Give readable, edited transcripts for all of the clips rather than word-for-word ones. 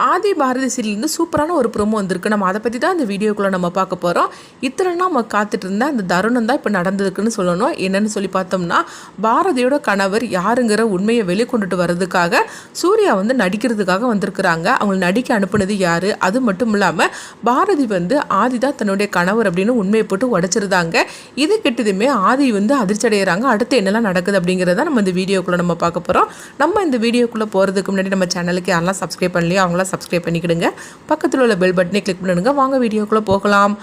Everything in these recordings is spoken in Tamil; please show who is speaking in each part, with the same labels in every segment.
Speaker 1: ஆதி பாரதி சீரியல் சூப்பரான ஒரு ப்ரோமோ வந்திருக்கு. நம்ம அதை பற்றி தான் இந்த வீடியோக்குள்ளே நம்ம பார்க்க போகிறோம். இத்தனை நம்ம காத்துட்டு இருந்த அந்த தருணம் தான் இப்போ நடந்திருக்குன்னு சொல்லணும். என்னென்னு சொல்லி பார்த்தோம்னா, பாரதியோட கணவர் யாருங்கிற உண்மையை வெளிக்கொண்டுட்டு வர்றதுக்காக சூர்யா நடிக்கிறதுக்காக வந்திருக்கிறாங்க. அவங்க நடிக்க அனுப்புனது யார்? அது மட்டும் இல்லாமல் பாரதி ஆதி தான் தன்னுடைய கணவர் அப்படின்னு உண்மையை போட்டு உடைச்சிருந்தாங்க. இது கிட்டதுமே ஆதி அதிர்ச்சி அடைகிறாங்க. அடுத்து என்னெல்லாம் நடக்குது அப்படிங்கிறத நம்ம இந்த வீடியோக்குள்ளே நம்ம பார்க்க போகிறோம். நம்ம இந்த வீடியோக்குள்ளே போகிறதுக்கு முன்னாடி நம்ம சேனலுக்கு யாரெல்லாம் சப்ஸ்கிரைப் பண்ணலையோ அவங்களாம் சப்ஸ்கிரைப் பண்ணிக்கிடுங்க. பக்கத்தில் உள்ள பெல் பட்டனை கிளிக் பண்ணிடுங்க. வாங்க வீடியோக்குள்ளே போகலாம்.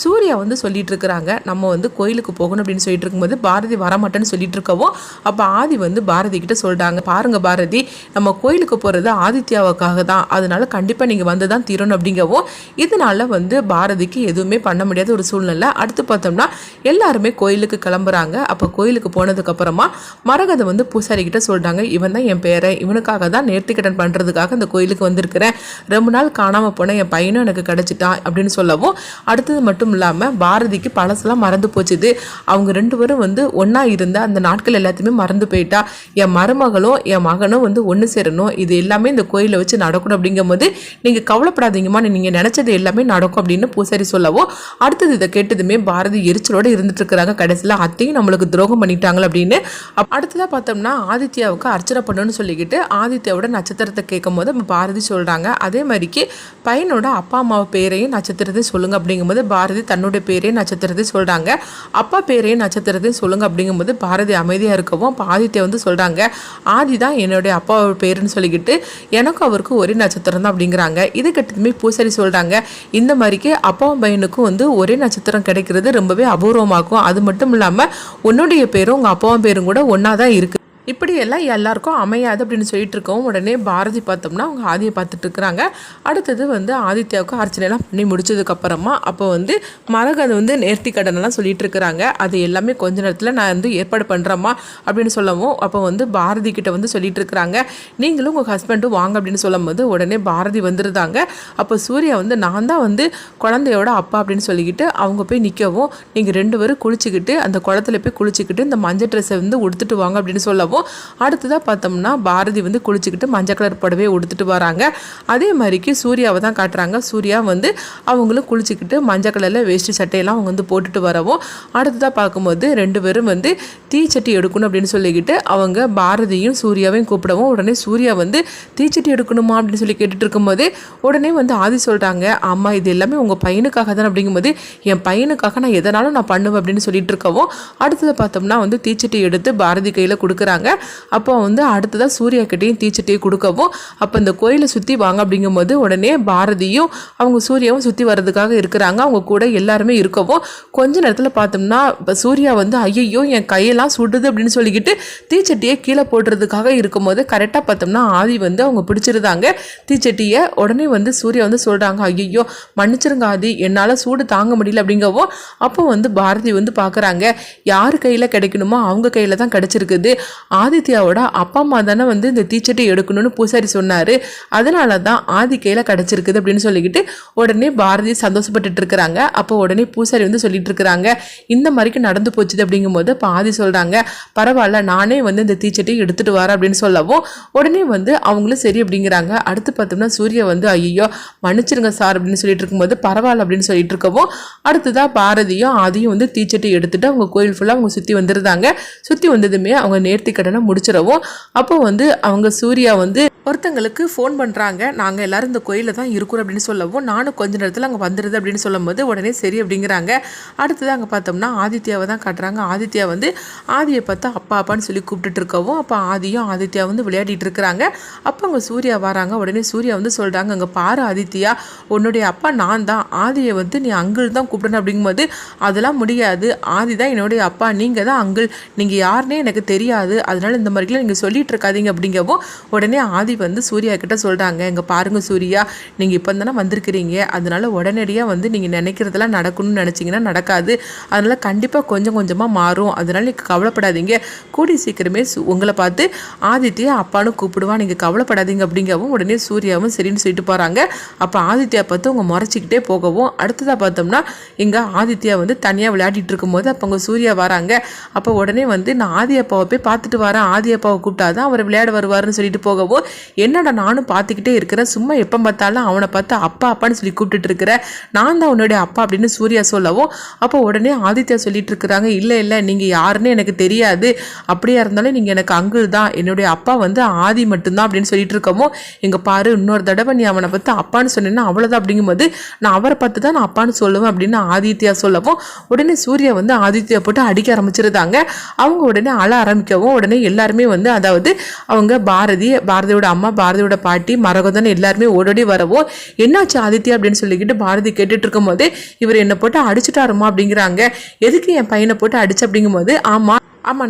Speaker 1: சூர்யா சொல்லிட்டு இருக்கிறாங்க, நம்ம கோயிலுக்கு போகணும் அப்படின்னு சொல்லிட்டு இருக்கும்போது பாரதி வரமாட்டேன்னு சொல்லிட்டு இருக்கவும், அப்போ ஆதி பாரதி கிட்ட சொல்லிட்டாங்க, பாருங்க பாரதி, நம்ம கோயிலுக்கு போகிறது ஆதித்யாவுக்காக தான், அதனால கண்டிப்பாக நீங்கள் வந்து தான் தீரணும் அப்படிங்கவும், இதனால பாரதிக்கு எதுவுமே பண்ண முடியாத ஒரு சூழ்நிலை. அடுத்து பார்த்தோம்னா எல்லாருமே கோயிலுக்கு கிளம்புறாங்க. அப்போ கோயிலுக்கு போனதுக்கு அப்புறமா மரகதை பூசாரி கிட்ட சொல்லிட்டாங்க, இவன் தான் என் பேரை, இவனுக்காக தான் நேர்த்திக்கடன் பண்ணுறதுக்காக இந்த கோயிலுக்கு வந்திருக்கிறேன், ரொம்ப நாள் காணாமல் போன என் பையனும் எனக்கு கிடச்சிட்டான் அப்படின்னு சொல்லவும், அடுத்தது மட்டும் இல்லாமல் பாரதிக்கு பழசெல்லாம் மறந்து போச்சுது. அவங்க ரெண்டு பேரும் ஒன்றா இருந்த அந்த நாட்கள் எல்லாத்தையுமே மறந்து போயிட்டா. என் மருமகளும் என் மகனும் ஒன்று சேரணும், இது எல்லாமே இந்த கோயிலை வச்சு நடக்கணும் அப்படிங்கும்போது நீங்கள் கவலைப்படாதீங்கம்மா, நீங்கள் நினச்சது எல்லாமே நடக்கும் அப்படின்னு பூசாரி சொல்லவும், அடுத்தது இதை கேட்டதுமே பாரதி எரிச்சலோடு இருந்துட்டு இருக்கிறாங்க. கடைசியில் அத்தையும் நம்மளுக்கு துரோகம் பண்ணிட்டாங்க அப்படின்னு. அடுத்ததாக பார்த்தோம்னா ஆதித்யாவுக்கு அர்ச்சனை பண்ணணும்னு சொல்லிக்கிட்டு ஆதித்யாவோட நட்சத்திரத்தை கேட்கும் போது பாரதி சொல்கிறாங்க, அதே மாதிரிக்கு பையனோட அப்பா அம்மாவை பேரையும் நட்சத்திரத்தையும் சொல்லுங்க அப்படிங்கும்போது பாரதி தன்னுடைய பேரையும் நட்சத்திரத்தையும் சொல்கிறாங்க. அப்பா பேரையும் நட்சத்திரத்தையும் சொல்லுங்க அப்படிங்கும்போது பாரதி அமைதியாக இருக்கவும், அப்போ ஆதித்யா சொல்கிறாங்க, ஆதி தான் என்னுடைய அப்பாவோட பேருன்னு சொல்லிக்கிட்டு எனக்கும் அவருக்கும் ஒரே நட்சத்திரம் தான் அப்படிங்கிறாங்க. இது கிட்டத்துமே பூசாரி சொல்கிறாங்க, இந்த மாதிரிக்கு அப்பாவும் பையனுக்கும் ஒரே நட்சத்திரம் கிடைக்கிறது ரொம்பவே அபூர்வமாகும், அது மட்டும் இல்லாமல் உன்னுடைய பேரும் உங்கள் அப்பாவும் பேரும் கூட ஒன்றா தான் இருக்குது, இப்படியெல்லாம் எல்லாருக்கும் அமையாது அப்படின்னு சொல்லிட்டு இருக்கோம். உடனே பாரதி பார்த்தோம்னா அவங்க ஆதியை பார்த்துட்டு இருக்கிறாங்க. அடுத்தது ஆதித்யாவுக்கு அர்ச்சனைலாம் பண்ணி முடிச்சதுக்கப்புறமா அப்போ மரகதை நேர்த்தி கடனெல்லாம் சொல்லிட்டு இருக்கிறாங்க. அது எல்லாமே கொஞ்ச நேரத்தில் நான் ஏற்பாடு பண்ணுறேம்மா அப்படின்னு சொல்லவும், அப்போ பாரதி கிட்ட சொல்லிட்டு இருக்கிறாங்க, நீங்களும் உங்கள் ஹஸ்பண்டும் வாங்க அப்படின்னு சொல்லும் போது உடனே பாரதி வந்துருந்தாங்க. அப்போ சூர்யா நான் தான் குழந்தையோட அப்பா அப்படின்னு சொல்லிக்கிட்டு அவங்க போய் நிற்கவும், நீங்கள் ரெண்டு பேரும் குளிச்சுக்கிட்டு அந்த குளத்துல போய் குளிச்சுக்கிட்டு இந்த மஞ்சள் ட்ரெஸ்ஸை உடுத்துட்டு வாங்க அப்படின்னு சொல்லவும், அடுத்ததாக பார்த்தோம்னா பாரதி குளிச்சுக்கிட்டு மஞ்சள் கலர் புடவையை உடுத்துட்டு வராங்க. அதே மாதிரிக்கு சூர்யாவை தான் காட்டுறாங்க. சூர்யா அவங்களும் குளிச்சுக்கிட்டு மஞ்சள் கலரில் வேஷ்டி சட்டையெல்லாம் அவங்க போட்டுட்டு வரவும், அடுத்ததாக பார்க்கும்போது ரெண்டு பேரும் தீச்சட்டி எடுக்கணும் அப்படின்னு சொல்லிக்கிட்டு அவங்க பாரதியும் சூர்யாவையும் கூப்பிடவும், உடனே சூர்யா தீச்சட்டி எடுக்கணுமா அப்படின்னு சொல்லி கேட்டுட்டு இருக்கும்போது உடனே ஆதி சொல்கிறாங்க, அம்மா இது எல்லாமே உங்கள் பையனுக்காக தான் அப்படிங்கும்போது, என் பையனுக்காக நான் எதனாலும் நான் பண்ணுவேன் அப்படின்னு சொல்லிட்டு இருக்கவும், அடுத்ததை பார்த்தோம்னா தீச்சட்டி எடுத்து பாரதி கையில் கொடுக்குறாங்க. அப்போ அடுத்ததாக சூர்யா கிட்டையும் தீச்சட்டியை கொடுக்கவும், அப்போ இந்த கோயிலை சுற்றி வாங்க அப்படிங்கும்போது உடனே பாரதியும் அவங்க சூர்யாவும் சுற்றி வர்றதுக்காக இருக்கிறாங்க. அவங்க கூட எல்லாருமே இருக்கவும், கொஞ்ச நேரத்தில் பார்த்தோம்னா இப்போ சூர்யா ஐயோ என் கையெல்லாம் சுடுது அப்படின்னு சொல்லிக்கிட்டு தீச்சட்டியை கீழே போடுறதுக்காக இருக்கும்போது கரெக்டாக பார்த்தோம்னா ஆதி அவங்க பிடிச்சிருந்தாங்க தீச்சட்டியை. உடனே சூர்யா சொல்கிறாங்க, ஐயோ மன்னிச்சிருங்க ஆதி, என்னால் சூடு தாங்க முடியல அப்படிங்கவும், அப்போ பாரதி பார்க்குறாங்க, யார் கையில் கிடைக்கணுமோ அவங்க கையில் தான் கிடைச்சிருக்குது, ஆதித்யாவோட அப்பா அம்மா தானே இந்த தீச்சட்டி எடுக்கணும்னு பூசாரி சொன்னார், அதனால தான் ஆதி கையில் கிடச்சிருக்குது அப்படின்னு சொல்லிக்கிட்டு உடனே பாரதி சந்தோஷப்பட்டுட்டு இருக்கிறாங்க. அப்போ உடனே பூசாரி சொல்லிட்டு இருக்கிறாங்க, இந்த மாதிரிக்கு நடந்து போச்சுது அப்படிங்கும்போது இப்போ ஆதி சொல்கிறாங்க, பரவாயில்ல நானே இந்த தீச்சட்டியை எடுத்துகிட்டு வரேன் அப்படின்னு சொல்லவும், உடனே அவங்களும் சரி அப்படிங்கிறாங்க. அடுத்து பார்த்தோம்னா சூர்யா ஐயோ மன்னிச்சிருங்க சார் அப்படின்னு சொல்லிட்டு இருக்கும்போது பரவாயில்ல அப்படின்னு சொல்லிட்டு இருக்கவும், அடுத்ததாக பாரதியும் ஆதியும் தீச்சட்டி எடுத்துட்டு அவங்க கோயில் ஃபுல்லாக அவங்க சுற்றி வந்துருந்தாங்க. சுற்றி வந்ததுமே அவங்க நேர்த்தி கடனை முடிச்சிடவும், அப்போ அவங்க சூர்யா ஒருத்தங்களுக்கு ஃபோன் பண்ணுறாங்க, நாங்கள் எல்லோரும் இந்த கோயிலில் தான் இருக்கிறோம் அப்படின்னு சொல்லவும், நானும் கொஞ்ச நேரத்தில் அங்கே வந்துடுது அப்படின்னு சொல்லும் போது உடனே சரி அப்படிங்கிறாங்க. அடுத்தது அங்கே பார்த்தோம்னா ஆதித்யாவை தான் காட்டுறாங்க. ஆதித்யா ஆதியை பார்த்து அப்பா அப்பான்னு சொல்லி கூப்பிட்டுட்டு இருக்கவும், அப்போ ஆதியும் ஆதித்யா விளையாடிட்டு இருக்கிறாங்க. அப்போ அங்கே சூர்யா வராங்க. உடனே சூர்யா சொல்கிறாங்க, அங்கே பாரு ஆதித்யா, உன்னுடைய அப்பா நான் தான், ஆதியை நீ அங்கிள் தான் கூப்பிடணும் அப்படிங்கும்போது, அதெல்லாம் முடியாது, ஆதி தான் என்னுடைய அப்பா, நீங்கள் தான் அங்கிள், நீங்கள் யாருன்னே எனக்கு தெரியாது, அதனால இந்த மாதிரிலாம் நீங்கள் சொல்லிட்டு இருக்காதீங்க அப்படிங்கவும், உடனே ஆதி சூர்யா கிட்ட சொல்கிறாங்க, இங்கே பாருங்கள் சூர்யா, நீங்கள் இப்போ தானே வந்திருக்கிறீங்க, அதனால உடனடியாக நீங்கள் நினைக்கிறதெல்லாம் நடக்கணும்னு நினச்சிங்கன்னா நடக்காது, அதனால் கண்டிப்பாக கொஞ்சம் கொஞ்சமாக மாறும், அதனால் நீங்கள் கவலைப்படாதீங்க, கூடி சீக்கிரமே உங்களை பார்த்து ஆதித்யா அப்பான்னு கூப்பிடுவான், நீங்கள் கவலைப்படாதீங்க அப்படிங்கவும், உடனே சூர்யாவும் சரின்னு சொல்லிட்டு போகிறாங்க. அப்போ ஆதித்யா பார்த்து அவங்க முறைச்சிக்கிட்டே போகவும், அடுத்ததாக பார்த்தோம்னா இங்கே ஆதித்யா தனியாக விளையாடிட்டு இருக்கும்போது அப்போ அவங்க சூர்யா வராங்க. அப்போ உடனே நான் ஆதி அப்பாவை போய் பார்த்துட்டு பார்த்துட்டு வரேன், ஆதி அப்பாவை கூப்பிட்டாதான் அவர் விளையாட வருவாருன்னு சொல்லிட்டு போகவும், என்னடா நானும் பார்த்துக்கிட்டே இருக்கிறேன், சும்மா எப்போ பார்த்தாலும் அவனை பார்த்து அப்பா அப்பான்னு சொல்லி கூப்பிட்டுட்டு இருக்கிறேன், நான் தான் உன்னுடைய அப்பா அப்படின்னு சூர்யா சொல்லவும், அப்போ உடனே ஆதித்யா சொல்லிட்டு இருக்கிறாங்க, இல்லை இல்லை நீங்கள் யாருன்னு எனக்கு தெரியாது, அப்படியா இருந்தாலும் நீங்கள் எனக்கு அங்கிள் தான், என்னுடைய அப்பா வந்து ஆதி மட்டும்தான் அப்படின்னு சொல்லிட்டு இருக்கவும், எங்கள் பாரு இன்னொரு தடவை நீ அவனை பார்த்து அப்பான்னு சொன்னேன்னா அவ்வளோதான், அப்படிங்கும்போது நான் அவரை பார்த்து தான் நான் அப்பான்னு சொல்லுவேன் அப்படின்னு ஆதித்யா சொல்லவும், உடனே சூர்யா வந்து ஆதித்யா போட்டு அடிக்க ஆரம்பிச்சிருந்தாங்க. அவங்க உடனே அழ ஆரம்பிக்கவும், உடனே எல்லாருமே வந்து அதாவது அவங்க பாரதியோட அம்மா, பாரதியோட பாட்டி, மரகதன் எல்லாருமே ஓடோடி வரவும், என்னாச்சு ஆதித்யா அப்படின்னு சொல்லிக்கிட்டு பாரதி கேட்டுட்டு இருக்கும் போது, இவர் என்னை போட்டு அடிச்சுட்டாருமா அப்படிங்கிறாங்க. எதுக்கு என் பையனை போட்டு அடிச்சு அப்படிங்கும்போது, ஆமாம்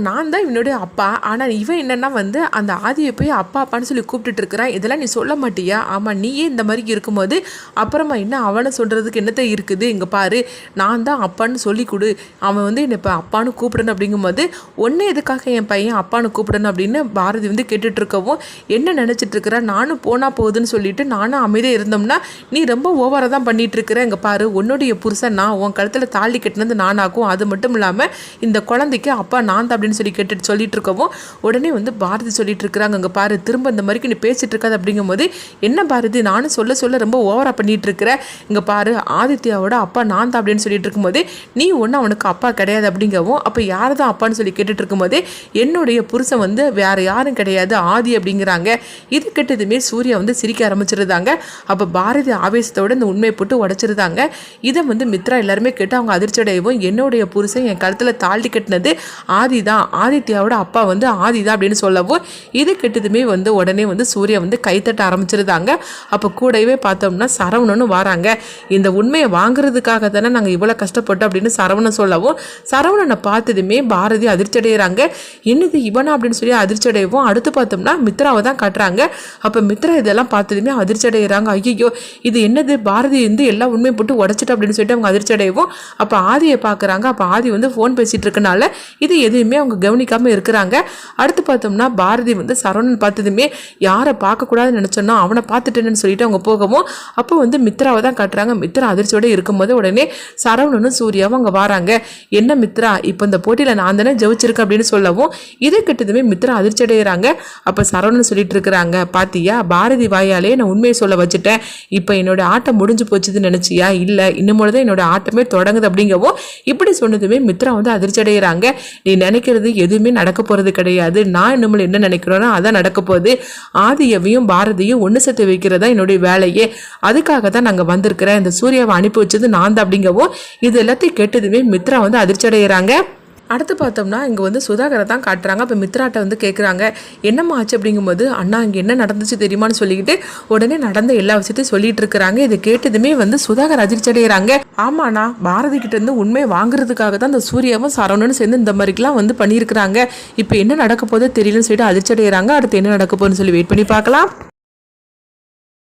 Speaker 1: நான் தான் இவனுடைய அப்பா, ஆனால் இவன் என்னென்னா வந்து அந்த ஆதியை போய் அப்பா அப்பான்னு சொல்லி கூப்பிட்டுட்டு இருக்கிறான், இதெல்லாம் நீ சொல்ல மாட்டியா? ஆமாம் நீயே இந்த மாதிரி இருக்கும்போது அப்புறமா என்ன அவனை சொல்கிறதுக்கு என்னத்தை இருக்குது, இங்கே பாரு நான் தான் அப்பான்னு சொல்லி கொடு, அவன் வந்து என்னை இப்போ அப்பான்னு கூப்பிடணும் அப்படிங்கும்போது, ஒன்றே எதுக்காக என் பையன் அப்பான்னு கூப்பிடணும் அப்படின்னு பாரதி வந்து கேட்டுட்டு இருக்கவும், என்ன நினச்சிட்டு இருக்கிற, நானும் போனால் போகுதுன்னு சொல்லிட்டு நானும் அமைதியாக இருந்தோம்னா நீ ரொம்ப ஓவராக தான் பண்ணிகிட்டு இருக்கிற, இங்கே பாரு உன்னுடைய புருஷன் நான், உன் கழுத்தில் தாலி கட்டினது நானாக்கும், அது மட்டும் இல்லாமல் இந்த குழந்தைக்கு அப்பா நான் அப்படின்னு சொல்லி சொல்லிட்டு இருக்கவும், உடனே வந்து பாரதி சொல்லிட்டு இருக்கிறாங்க, அங்கே பாரு திரும்ப இந்த மாதிரி நீ பேசிட்டு இருக்காது அப்படிங்கும்போது, என்ன பாரதி நானும் சொல்ல ரொம்ப ஓவரா பண்ணிட்டு இருக்கிற, இங்கே பாரு ஆதித்யாவோட அப்பா நான் தான் அப்படின்னு சொல்லிட்டு இருக்கும்போது, நீ ஒன்றும் அவனுக்கு அப்பா கிடையாது அப்படிங்கவும், அப்போ யார் தான் அப்பான்னு சொல்லி கேட்டுட்டு இருக்கும்போது, என்னுடைய புருஷன் வந்து வேற யாரும் கிடையாது ஆதி அப்படிங்கிறாங்க. இது கேட்டதுமே சூர்யா வந்து சிரிக்க ஆரம்பிச்சிருந்தாங்க. அப்போ பாரதி ஆவேசத்தோட இந்த உண்மையை போட்டு உடைச்சிருந்தாங்க. இதை வந்து மித்ரா எல்லாருமே கேட்டு அவங்க அதிர்ச்சி அடையவும், என்னுடைய புருஷன் என் கழுத்தில் தாழ்த்தி கட்டினது ஆதி தான், ஆதித்யாவோட அப்பா வந்து ஆதி தான் அப்படின்னு சொல்லவும், இது கெட்டதுமே வந்து உடனே வந்து சூர்யா வந்து கைத்தட்ட ஆரம்பிச்சிருந்தாங்க. அப்போ கூடவே பார்த்தோம்னா சரவணனும் வராங்க. இந்த உண்மையை வாங்குறதுக்காக தானே நாங்கள் இவ்வளோ கஷ்டப்பட்டோம் அப்படின்னு சரவணன் சொல்லவும், சரவணனை பார்த்ததுமே பாரதி அதிர்ச்சி அடைகிறாங்க. என்னது இவனா அப்படின்னு சொல்லி அதிர்ச்சி அடையவும், அடுத்து பார்த்தோம்னா மித்ராவை தான் காட்டுறாங்க. அப்போ மித்ரா இதெல்லாம் பார்த்ததுமே அதிர்ச்சி அடைகிறாங்க. ஐயோ இது என்னது, பாரதி வந்து எல்லா உண்மையை போட்டு உடச்சிட்டு அப்படின்னு சொல்லிட்டு அவங்க அதிர்ச்சி அடையவும், அப்போ ஆதியை பார்க்குறாங்க. அப்போ ஆதி வந்து ஃபோன் பேசிட்டு இருக்கனால இது எதுவுமே அவங்க கவனிக்காமல் இருக்கிறாங்க. அடுத்து பார்த்தோம்னா பாரதி வந்து சரவணன் பார்த்ததுமே யாரை பார்க்கக்கூடாதுன்னு நினச்சோன்னா அவனை பார்த்துட்டேன்னு சொல்லிட்டு அவங்க போகவும், அப்போ வந்து மித்ராவை தான் காட்டுறாங்க. மித்ரா அதிர்ச்சியோடு இருக்கும்போது உடனே சரவணனும் சூர்யாவும் அங்கே வராங்க. என்ன மித்ரா இப்போ இந்த போட்டியில் நான் தானே ஜெயிச்சிருக்கேன் அப்படின்னு சொல்லவும், இதை கிட்டதுமே மித்ரா அதிர்ச்சி அடைகிறாங்க. அப்போ சரவணன் சொல்லிட்டு இருக்கிறாங்க, பாத்தியா பாரதி வாயாலே நான் உண்மையை சொல்ல வச்சுட்டேன், இப்போ என்னோட ஆட்டம் முடிஞ்சு போச்சுதுன்னு நினச்சியா? இல்லை இன்னும் தான் என்னோட ஆட்டமே தொடங்குது அப்படிங்கவும், இப்படி சொன்னதுமே மித்ரா வந்து அதிர்ச்சி அடைகிறாங்க. நீ நினைக்கிறது எதுவுமே நடக்க போகிறது கிடையாது, நான் இன்னும் என்ன நினைக்கிறோன்னா அதான் நடக்க போகுது. ஆதியவையும் பாரதியும் ஒன்று சேர்த்து வைக்கிறதா என்னுடைய வேலையே, அதுக்காக தான் நாங்கள் வந்திருக்கிறேன், இந்த சூர்யாவை அனுப்பி வச்சது நான் தான் அப்படிங்கவும், இது எல்லாத்தையும் கேட்டதுமே மித்ரா வந்து அதிர்ச்சி அடைகிறாங்க. அடுத்து பார்த்தோம்னா இங்கே வந்து சுதாகரை தான் காட்டுறாங்க. அப்போ மித்ராட்ட வந்து கேட்குறாங்க, என்னம்மா ஆச்சு அப்படிங்கும்போது, அண்ணா இங்கே என்ன நடந்துச்சு தெரியுமான்னு சொல்லிக்கிட்டு உடனே நடந்த எல்லா விஷயத்தையும் சொல்லிட்டு இருக்கிறாங்க. இதை கேட்டதுமே வந்து சுதாகர் அதிர்ச்சி அடைகிறாங்க. ஆமாண்ணா பாரதி கிட்ட இருந்து உண்மையை வாங்குறதுக்காக தான் இந்த சூர்யாவும் சரவணனும் சேர்ந்து இந்த மாதிரிலாம் வந்து பண்ணியிருக்கிறாங்க, இப்போ என்ன நடக்க போதோ தெரியலன்னு சொல்லிட்டு அதிர்ச்சி அடைகிறாங்க. அடுத்து என்ன நடக்க போகுதுன்னு சொல்லி வெயிட் பண்ணி பார்க்கலாம்.